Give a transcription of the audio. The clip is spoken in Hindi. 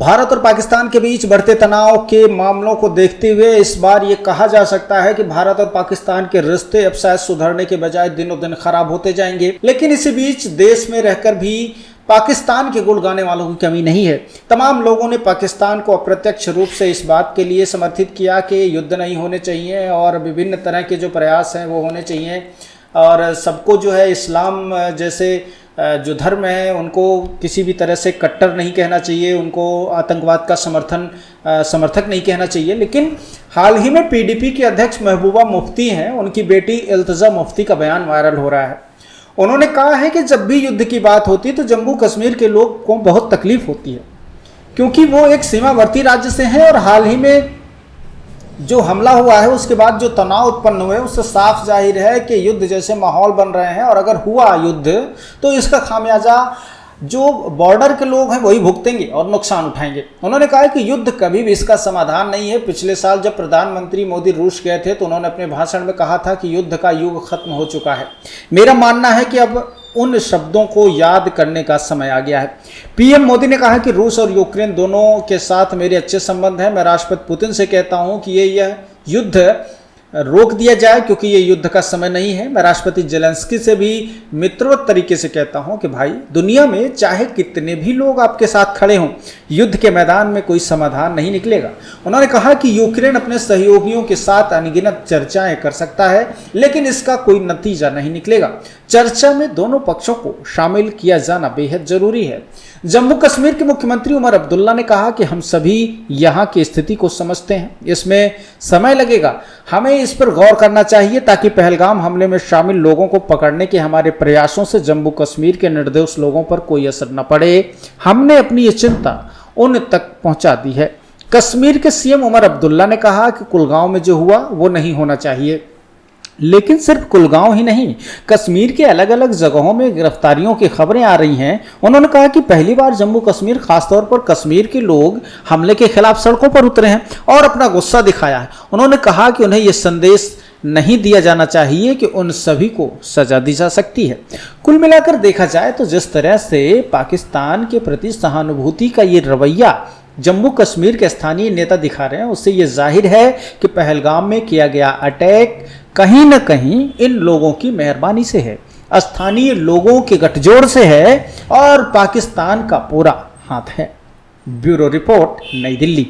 भारत और पाकिस्तान के बीच बढ़ते तनाव के मामलों को देखते हुए इस बार ये कहा जा सकता है कि भारत और पाकिस्तान के रिश्ते अब शायद सुधरने के बजाय दिनों दिन खराब होते जाएंगे। लेकिन इसी बीच देश में रहकर भी पाकिस्तान के गुण गाने वालों की कमी नहीं है। तमाम लोगों ने पाकिस्तान को अप्रत्यक्ष रूप से इस बात के लिए समर्थित किया कि युद्ध नहीं होने चाहिए और विभिन्न तरह के जो प्रयास हैं वो होने चाहिए और सबको जो है इस्लाम जैसे जो धर्म है उनको किसी भी तरह से कट्टर नहीं कहना चाहिए, उनको आतंकवाद का समर्थक नहीं कहना चाहिए। लेकिन हाल ही में पीडीपी के अध्यक्ष महबूबा मुफ्ती हैं, उनकी बेटी इल्तिजा मुफ्ती का बयान वायरल हो रहा है। उन्होंने कहा है कि जब भी युद्ध की बात होती है तो जम्मू कश्मीर के लोग को बहुत तकलीफ होती है क्योंकि वो एक सीमावर्ती राज्य से हैं और हाल ही में जो हमला हुआ है उसके बाद जो तनाव उत्पन्न हुए उससे साफ जाहिर है कि युद्ध जैसे माहौल बन रहे हैं और अगर हुआ युद्ध तो इसका खामियाजा जो बॉर्डर के लोग हैं वही भुगतेंगे और नुकसान उठाएंगे। उन्होंने कहा कि युद्ध कभी भी इसका समाधान नहीं है। पिछले साल जब प्रधानमंत्री मोदी रूस गए थे तो उन्होंने अपने भाषण में कहा था कि युद्ध का युग खत्म हो चुका है। मेरा मानना है कि अब उन शब्दों को याद करने का समय आ गया है। पीएम मोदी ने कहा कि रूस और यूक्रेन दोनों के साथ मेरे अच्छे संबंध हैं। मैं राष्ट्रपति पुतिन से कहता हूं कि यह युद्ध रोक दिया जाए क्योंकि ये युद्ध का समय नहीं है। मैं राष्ट्रपति जेलेंस्की से भी मित्रवत तरीके से कहता हूं कि भाई दुनिया में चाहे कितने भी लोग आपके साथ खड़े हों, युद्ध के मैदान में कोई समाधान नहीं निकलेगा। उन्होंने कहा कि यूक्रेन अपने सहयोगियों के साथ अनगिनत चर्चाएं कर सकता है लेकिन इसका कोई नतीजा नहीं निकलेगा। चर्चा में दोनों पक्षों को शामिल किया जाना बेहद जरूरी है। जम्मू कश्मीर के मुख्यमंत्री उमर अब्दुल्ला ने कहा कि हम सभी यहाँ की स्थिति को समझते हैं, इसमें समय लगेगा, हमें इस पर गौर करना चाहिए ताकि पहलगाम हमले में शामिल लोगों को पकड़ने के हमारे प्रयासों से जम्मू कश्मीर के निर्दोष लोगों पर कोई असर न पड़े। हमने अपनी ये चिंता उन तक पहुंचा दी है। कश्मीर के सीएम उमर अब्दुल्ला ने कहा कि कुलगांव में जो हुआ वो नहीं होना चाहिए। लेकिन सिर्फ कुलगांव ही नहीं, कश्मीर के अलग अलग जगहों में गिरफ्तारियों की खबरें आ रही हैं। उन्होंने कहा कि पहली बार जम्मू कश्मीर, खासतौर पर कश्मीर के लोग हमले के खिलाफ सड़कों पर उतरे हैं और अपना गुस्सा दिखाया है। उन्होंने कहा कि उन्हें यह संदेश नहीं दिया जाना चाहिए कि उन सभी को सजा दी जा सकती है। कुल मिलाकर देखा जाए तो जिस तरह से पाकिस्तान के प्रति सहानुभूति का ये रवैया जम्मू कश्मीर के स्थानीय नेता दिखा रहे हैं उससे ये जाहिर है कि पहलगाम में किया गया अटैक कहीं न कहीं इन लोगों की मेहरबानी से है, स्थानीय लोगों के गठजोड़ से है और पाकिस्तान का पूरा हाथ है। ब्यूरो रिपोर्ट, नई दिल्ली।